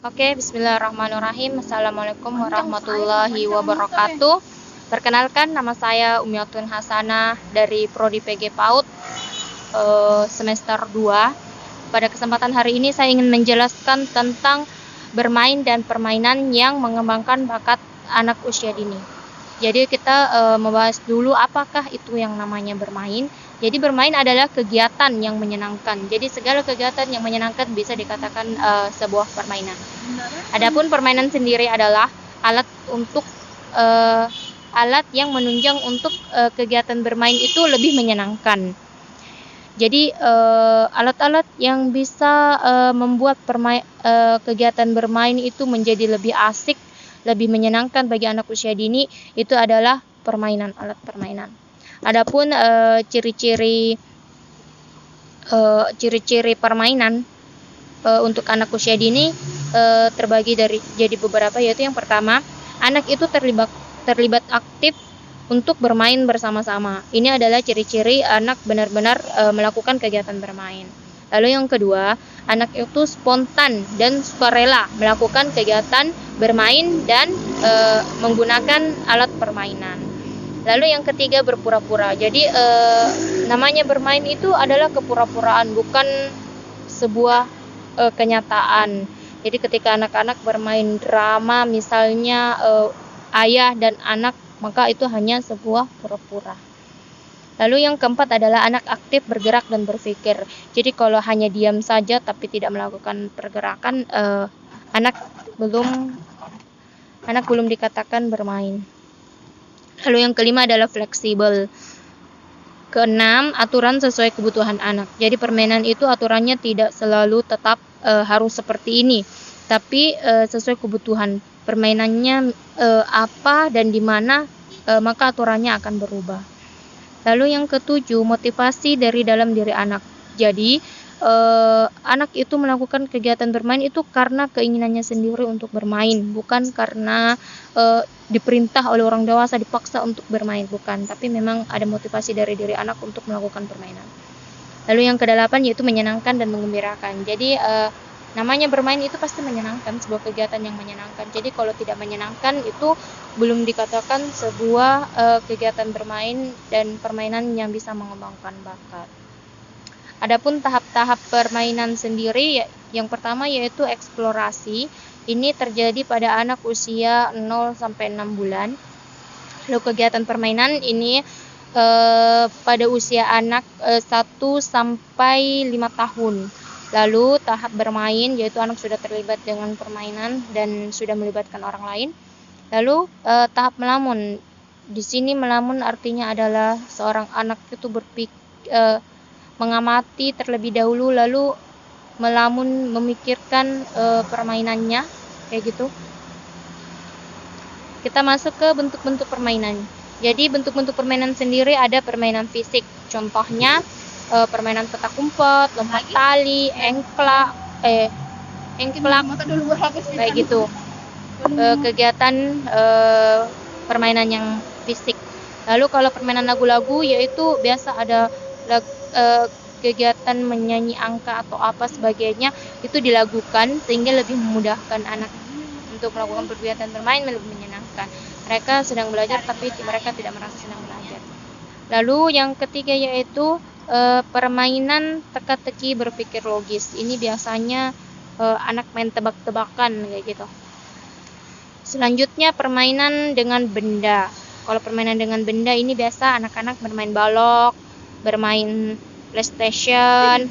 Oke, bismillahirrahmanirrahim. Assalamualaikum warahmatullahi wabarakatuh. Perkenalkan, nama saya Umiatun Hasanah dari Prodi PG PAUD semester 2. Pada kesempatan hari ini saya ingin menjelaskan tentang bermain dan permainan yang mengembangkan bakat anak usia dini. Jadi kita membahas dulu apakah itu yang namanya bermain. Jadi bermain adalah kegiatan yang menyenangkan. Jadi segala kegiatan yang menyenangkan bisa dikatakan sebuah permainan. Adapun permainan sendiri adalah alat yang menunjang untuk kegiatan bermain itu lebih menyenangkan. Jadi alat-alat yang bisa membuat kegiatan bermain itu menjadi lebih asik, lebih menyenangkan bagi anak usia dini itu adalah alat permainan. Adapun ciri-ciri permainan untuk anak usia dini terbagi jadi beberapa, yaitu yang pertama, anak itu terlibat aktif untuk bermain bersama-sama. Ini adalah ciri-ciri anak benar-benar melakukan kegiatan bermain. Lalu yang kedua, anak itu spontan dan sukarela melakukan kegiatan bermain dan menggunakan alat permainan. Lalu yang ketiga, berpura-pura. Jadi namanya bermain itu adalah kepura-puraan, bukan sebuah kenyataan. Jadi ketika anak-anak bermain drama, misalnya ayah dan anak, maka itu hanya sebuah pura-pura. Lalu yang keempat adalah anak aktif bergerak dan berpikir. Jadi kalau hanya diam saja tapi tidak melakukan pergerakan, anak belum dikatakan bermain. Lalu yang kelima adalah fleksibel. Keenam, aturan sesuai kebutuhan anak. Jadi permainan itu aturannya tidak selalu tetap harus seperti ini, tapi sesuai kebutuhan permainannya apa dan di mana, maka aturannya akan berubah. Lalu yang ketujuh, motivasi dari dalam diri anak. Jadi anak itu melakukan kegiatan bermain itu karena keinginannya sendiri untuk bermain, bukan karena diperintah oleh orang dewasa, dipaksa untuk bermain, bukan, tapi memang ada motivasi dari diri anak untuk melakukan permainan. Lalu yang kedelapan yaitu menyenangkan dan menggembirakan. Jadi namanya bermain itu pasti menyenangkan, sebuah kegiatan yang menyenangkan. Jadi kalau tidak menyenangkan itu belum dikatakan sebuah kegiatan bermain dan permainan yang bisa mengembangkan bakat. Adapun tahap-tahap permainan sendiri, yang pertama yaitu eksplorasi. Ini terjadi pada anak usia 0 sampai 6 bulan. Lalu kegiatan permainan ini pada usia anak 1 sampai 5 tahun. Lalu tahap bermain yaitu anak sudah terlibat dengan permainan dan sudah melibatkan orang lain. Lalu tahap melamun. Di sini melamun artinya adalah seorang anak itu mengamati terlebih dahulu, lalu melamun, memikirkan permainannya, kayak gitu. Kita masuk ke bentuk-bentuk permainan. Jadi bentuk-bentuk permainan sendiri ada permainan fisik. Contohnya permainan petak umpet, lompat tali, engklak, kayak gitu. Kegiatan permainan yang fisik. Lalu kalau permainan lagu-lagu yaitu biasa ada kegiatan menyanyi angka atau apa sebagainya, itu dilakukan sehingga lebih memudahkan anak untuk melakukan kegiatan bermain, lebih menyenangkan. Mereka sedang belajar tapi mereka tidak merasa sedang belajar. Lalu yang ketiga yaitu permainan teka-teki berpikir logis. Ini biasanya anak main tebak-tebakan kayak gitu. Selanjutnya permainan dengan benda. Kalau permainan dengan benda ini biasa anak-anak bermain balok, bermain PlayStation,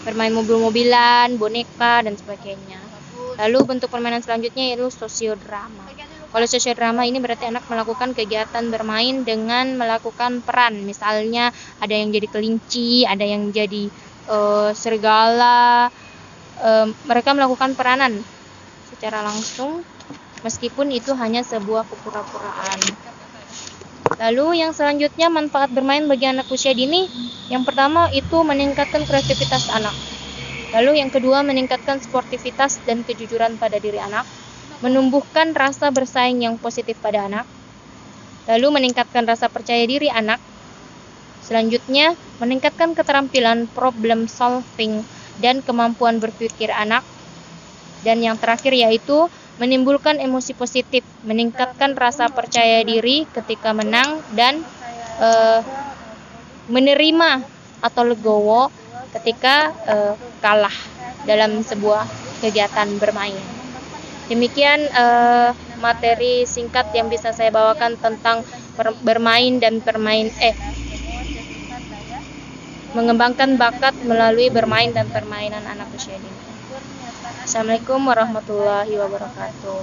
bermain mobil-mobilan, boneka dan sebagainya. Lalu bentuk permainan selanjutnya yaitu sosiodrama. Kalau sosiodrama ini berarti anak melakukan kegiatan bermain dengan melakukan peran. Misalnya ada yang jadi kelinci, ada yang jadi serigala. Mereka melakukan peranan secara langsung meskipun itu hanya sebuah kepura-puraan. Lalu yang selanjutnya manfaat bermain bagi anak usia dini. Yang pertama itu meningkatkan kreativitas anak. Lalu yang kedua meningkatkan sportivitas dan kejujuran pada diri anak. Menumbuhkan rasa bersaing yang positif pada anak. Lalu meningkatkan rasa percaya diri anak. Selanjutnya meningkatkan keterampilan problem solving dan kemampuan berpikir anak. Dan yang terakhir yaitu menimbulkan emosi positif, meningkatkan rasa percaya diri ketika menang, dan menerima atau legowo ketika kalah dalam sebuah kegiatan bermain. Demikian materi singkat yang bisa saya bawakan tentang bermain dan mengembangkan bakat melalui bermain dan permainan anak usia dini. Assalamualaikum warahmatullahi wabarakatuh.